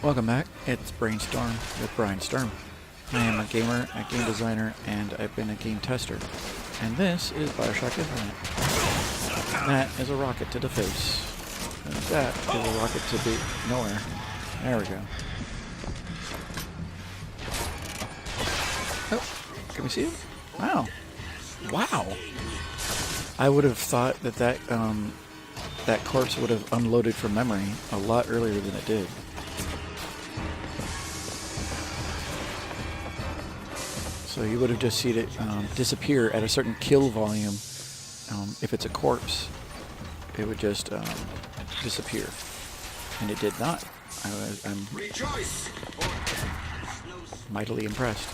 Welcome back. It's BrainStorm with Brian Sturm. I am a gamer, a game designer, and I've been a game tester. And this is Bioshock Infinite. That is a rocket to the face. And that is a rocket to be nowhere. There we go. Oh, can we see him? Wow. Wow. I would have thought that that corpse would have unloaded from memory a lot earlier than it did. So you would have just seen it disappear at a certain kill volume. If it's a corpse, it would just disappear. And it did not. I'm mightily impressed.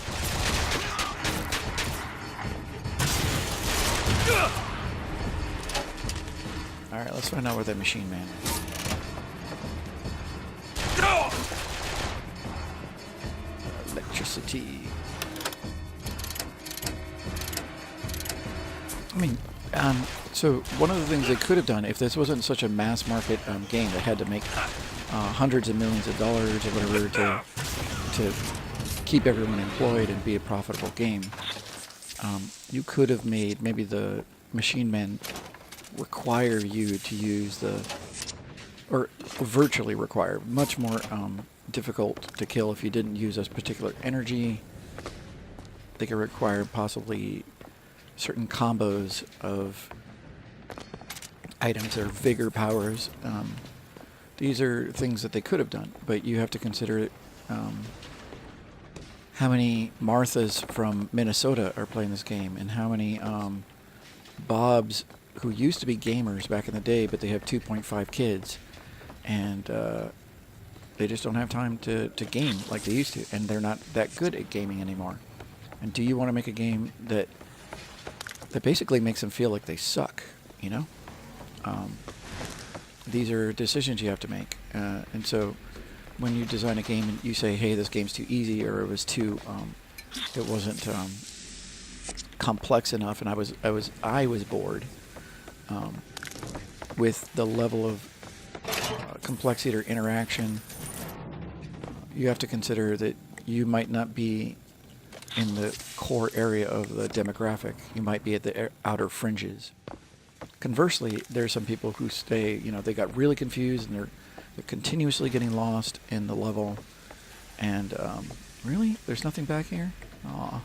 Alright, let's find out where that machine man is. Electricity. I mean, so one of the things they could have done, if this wasn't such a mass market game that had to make hundreds of millions of dollars or whatever to keep everyone employed and be a profitable game, you could have made maybe the machine men require you to use or virtually require, much more difficult to kill if you didn't use a particular energy. They could require possibly certain combos of items or vigor powers. These are things that they could have done, but you have to consider how many Marthas from Minnesota are playing this game, and how many Bobs who used to be gamers back in the day, but they have 2.5 kids, and they just don't have time to game like they used to, and they're not that good at gaming anymore. And do you want to make a game that basically makes them feel like they suck, you know? These are decisions you have to make. And so when you design a game and you say, hey, this game's too easy, or it was too, it wasn't complex enough, and I was bored with the level of complexity or interaction, you have to consider that you might not be in the core area of the demographic. You might be at the outer fringes. Conversely, there's some people who stay, they got really confused and they're continuously getting lost in the level. And really, there's nothing back here? Aw.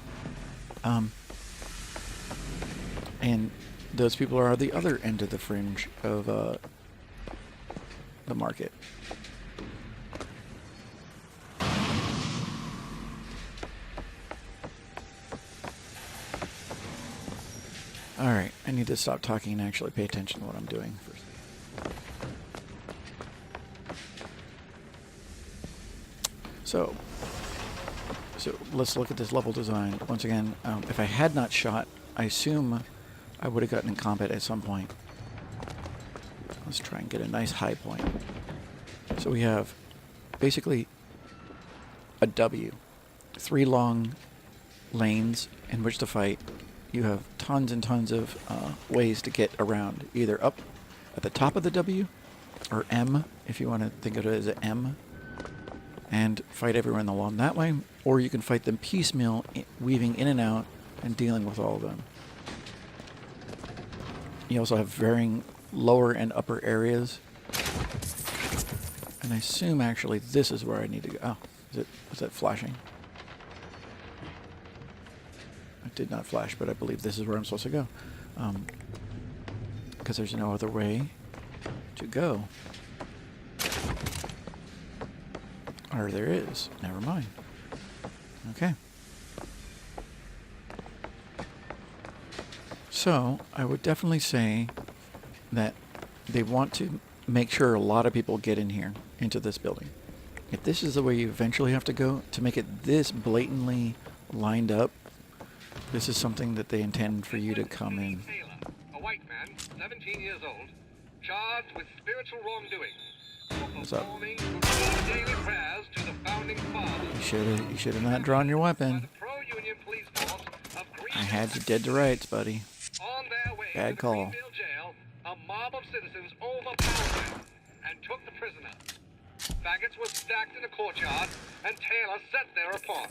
And those people are the other end of the fringe of the market. Alright, I need to stop talking and actually pay attention to what I'm doing first. So let's look at this level design. Once again, if I had not shot, I assume I would have gotten in combat at some point. Let's try and get a nice high point. So we have basically a W. 3 long lanes in which to fight. You have tons and tons of ways to get around, either up at the top of the W, or M, if you want to think of it as an M, and fight everyone along that way, or you can fight them piecemeal, weaving in and out, and dealing with all of them. You also have varying lower and upper areas, and I assume actually this is where I need to go. Oh, is that flashing? It did not flash, but I believe this is where I'm supposed to go. Because there's no other way to go. Or there is. Never mind. Okay. So, I would definitely say that they want to make sure a lot of people get in here, into this building. If this is the way you eventually have to go, to make it this blatantly lined up, this is something that they intend for you to come in. A white man, 17 years old, charged with spiritual wrongdoing. What's up? Daily prayers to the founding fathers. You should have not drawn your weapon. I had you dead to rights, buddy. On their way Bad call. Jail, a mob of citizens overpowered them and took the prisoner. faggots were stacked in a courtyard, and Taylor sat thereupon.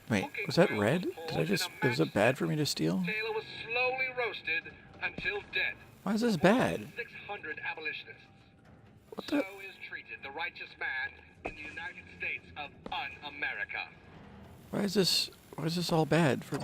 Wait, was that red? Did I just... Was it bad for me to steal? Taylor was slowly roasted until dead. Why is this bad? 600 abolitionists. What So the... is treated the righteous man in the United States of Un-America. Why is this all bad for...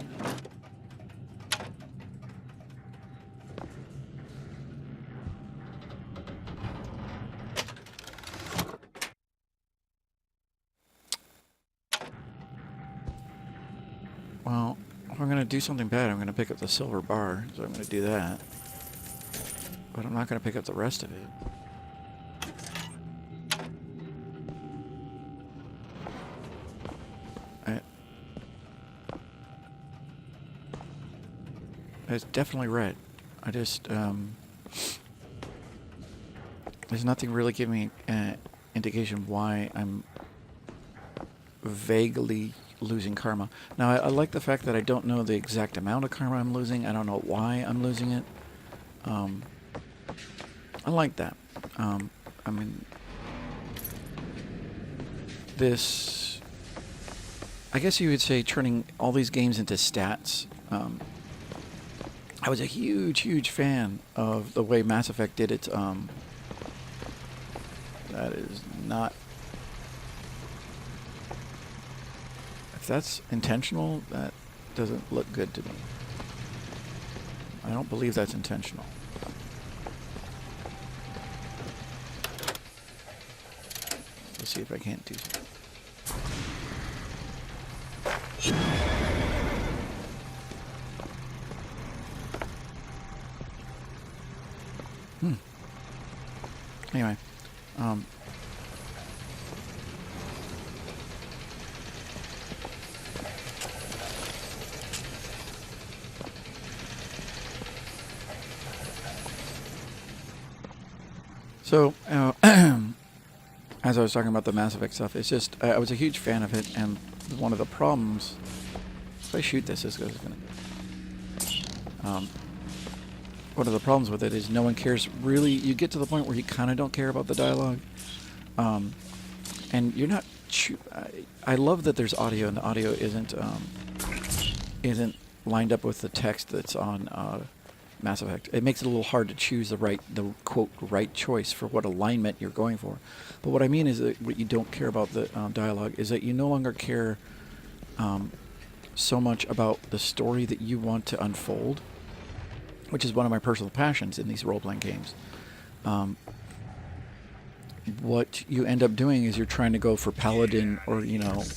Well, if I'm going to do something bad, I'm going to pick up the silver bar, so I'm going to do that. But I'm not going to pick up the rest of it. It's definitely red. I just, there's nothing really giving me an indication why I'm vaguely losing karma. Now, I like the fact that I don't know the exact amount of karma I'm losing. I don't know why I'm losing it. I like that. I mean, this... I guess you would say turning all these games into stats. I was a huge fan of the way Mass Effect did it. That is not... If that's intentional, that doesn't look good to me. I don't believe that's intentional. Let's see if I can't do something. Anyway, so, as I was talking about the Mass Effect stuff, it's just, I was a huge fan of it, and one of the problems, if I shoot this is going to, one of the problems with it is no one cares really. You get to the point where you kind of don't care about the dialogue, and you're not. I love that there's audio, and the audio isn't lined up with the text that's on Mass Effect. It makes it a little hard to choose the quote right choice for what alignment you're going for. But what I mean is that what you don't care about the dialogue is that you no longer care so much about the story that you want to unfold, which is one of my personal passions in these role-playing games. What you end up doing is you're trying to go for paladin or,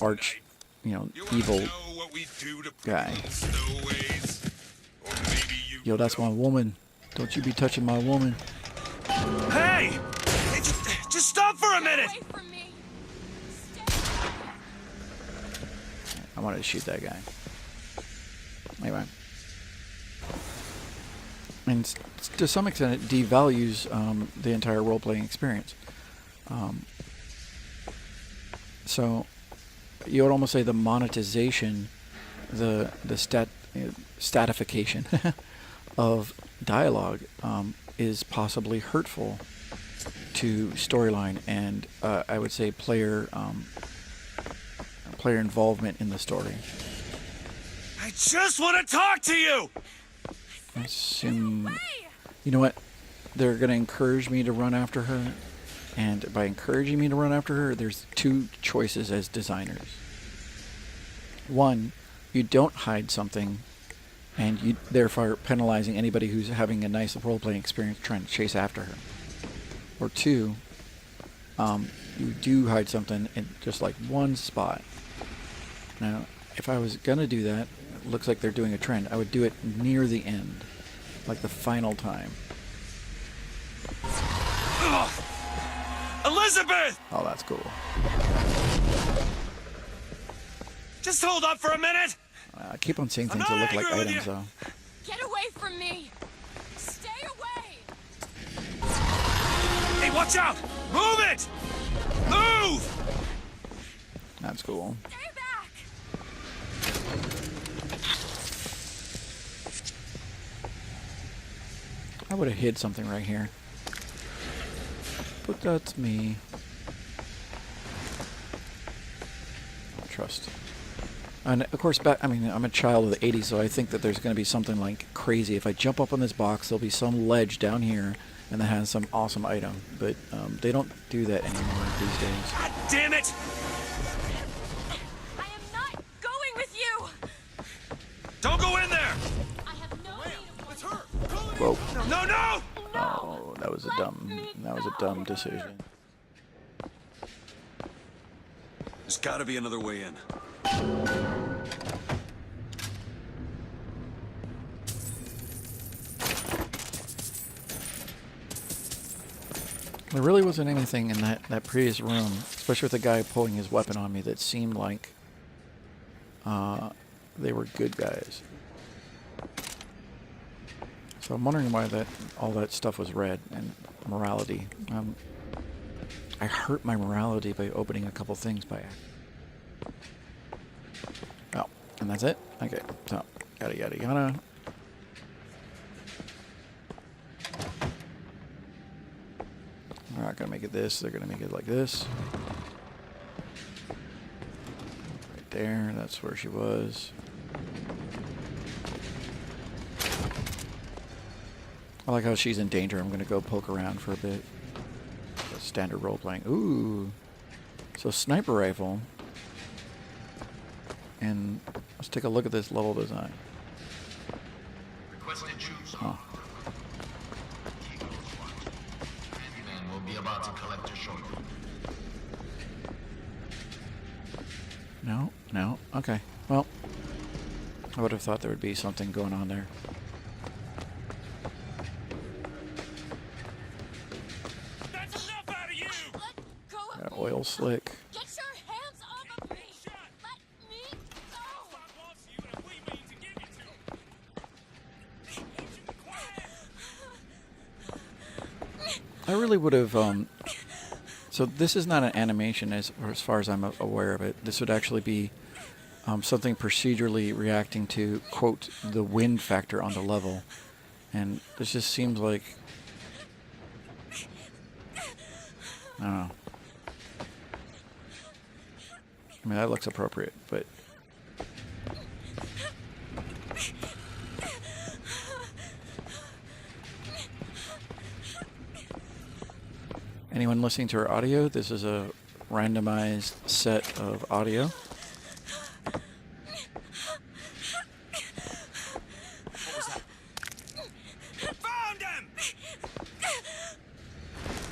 arch, evil guy. Yo, that's my woman. Don't you be touching my woman. Hey! Just stop for a minute! Stay away from me. I wanted to shoot that guy. Anyway. And to some extent, it devalues the entire role-playing experience. So you would almost say the monetization, the statification of dialogue is possibly hurtful to storyline and I would say player involvement in the story. I just want to talk to you! You know what? They're going to encourage me to run after her. And by encouraging me to run after her, there's two choices as designers. One, you don't hide something, and you therefore penalizing anybody who's having a nice role-playing experience trying to chase after her. Or two, you do hide something in just like one spot. Now, if I was going to do that, it looks like they're doing a trend. I would do it near the end, like the final time. Ugh. Elizabeth! Oh, that's cool. Just hold up for a minute! I keep on seeing things that look like angry with items, you. though. Get away from me. Stay away. Hey, watch out! Move it! Move! That's cool. Stay back. I would have hid something right here. But that's me. trust. And of course, I mean, I'm a child of the 80s, so I think that there's going to be something like crazy. If I jump up on this box, there'll be some ledge down here, and that has some awesome item. But they don't do that anymore these days. God damn it! I am not going with you. Don't go in there! I have no need of one. Whoa! No, no! Oh, that was a dumb decision. There's gotta be another way in. There really wasn't anything in that previous room, especially with the guy pulling his weapon on me, that seemed like they were good guys. So I'm wondering why all that stuff was red, and morality. I hurt my morality by opening a couple things by accident. Oh, and that's it? Okay, so, yada yada yada. They're not gonna make it this, they're gonna make it like this. Right there, that's where she was. I like how she's in danger. I'm gonna go poke around for a bit. Standard role playing. Ooh. So sniper rifle. And let's take a look at this level design. Requested choose. Oh. Handyman will be about to collect your shortly. No, no. Okay. Well, I would have thought there would be something going on there. That's enough out of you! Let go of Got me. oil slick. Get your hands off of me. Let me go. Bob wants you and we mean to give it to him. Won't you be quiet? I really would have. So this is not an animation, as far as I'm aware of it. This would actually be something procedurally reacting to, quote, the wind factor on the level, and this just seems like, I don't know. I mean, that looks appropriate, but anyone listening to our audio, this is a randomized set of audio. Found him!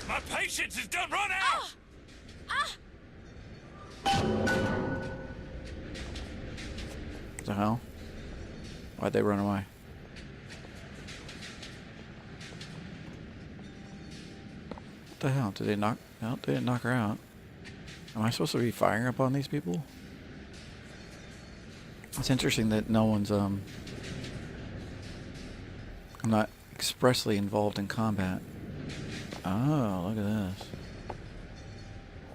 My patience is done run out! What the hell? Why'd they run away? What the hell? Did they knock? No, they didn't knock her out. Am I supposed to be firing upon these people? It's interesting that no one's I'm not expressly involved in combat. Oh, look at this.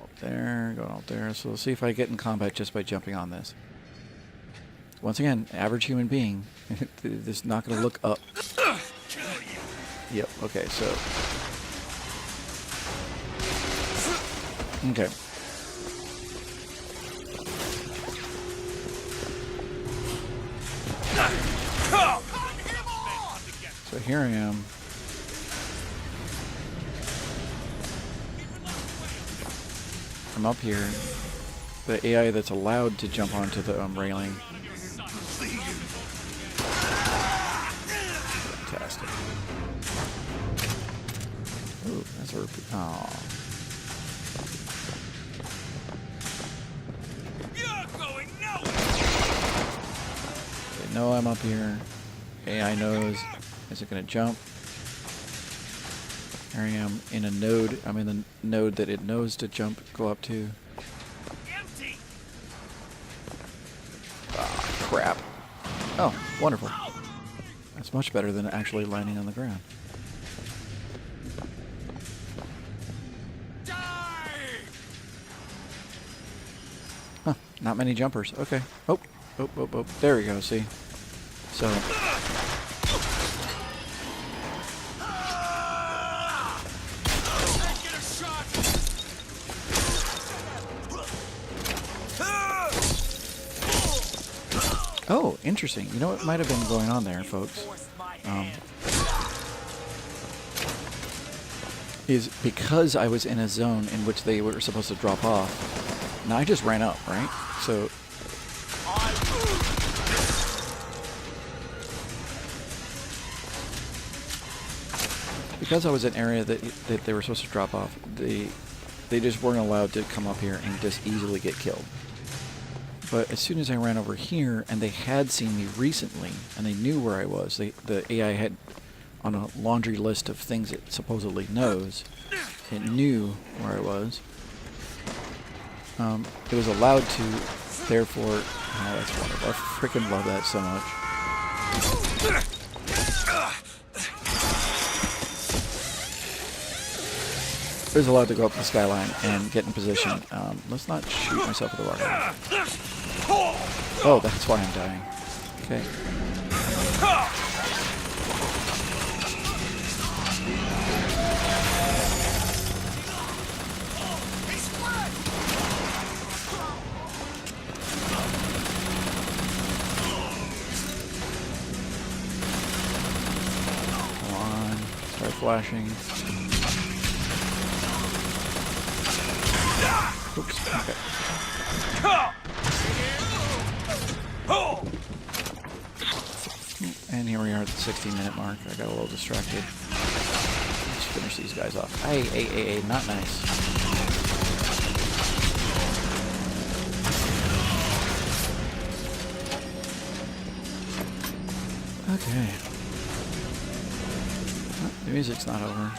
Up there, going up there. So let's see if I get in combat just by jumping on this. Once again, average human being. This is not going to look up. Yep, okay, so. Okay. So here I am. I'm up here. The AI that's allowed to jump onto the railing. Fantastic. Ooh, that's a repeat. Aww. You're going nowhere! They know I'm up here. AI knows. Is it going to jump? Here I am in a node. I'm in the node that it knows to jump, go up to. Empty! Ah, crap. Oh, wonderful. That's much better than actually landing on the ground. Die! Huh, not many jumpers. Okay. Oh, oh, oh, oh. There we go, see? So, Get a shot! Oh, interesting. You know what might have been going on there, folks? Is because I was in a zone in which they were supposed to drop off. Now I just ran up, right? So because I was in an area that they were supposed to drop off, they just weren't allowed to come up here and just easily get killed. But as soon as I ran over here, and they had seen me recently, and they knew where I was, the AI had on a laundry list of things it supposedly knows, it knew where I was. It was allowed to, therefore, oh, that's wonderful. I freaking love that so much. It was allowed to go up the skyline and get in position. Let's not shoot myself with a rocket. Oh, that's why I'm dying. Okay. Come on. Start flashing. Oops. Okay. And here we are at the 16-minute mark. I got a little distracted. Let's finish these guys off. Hey, not nice. Okay. Oh, the music's not over.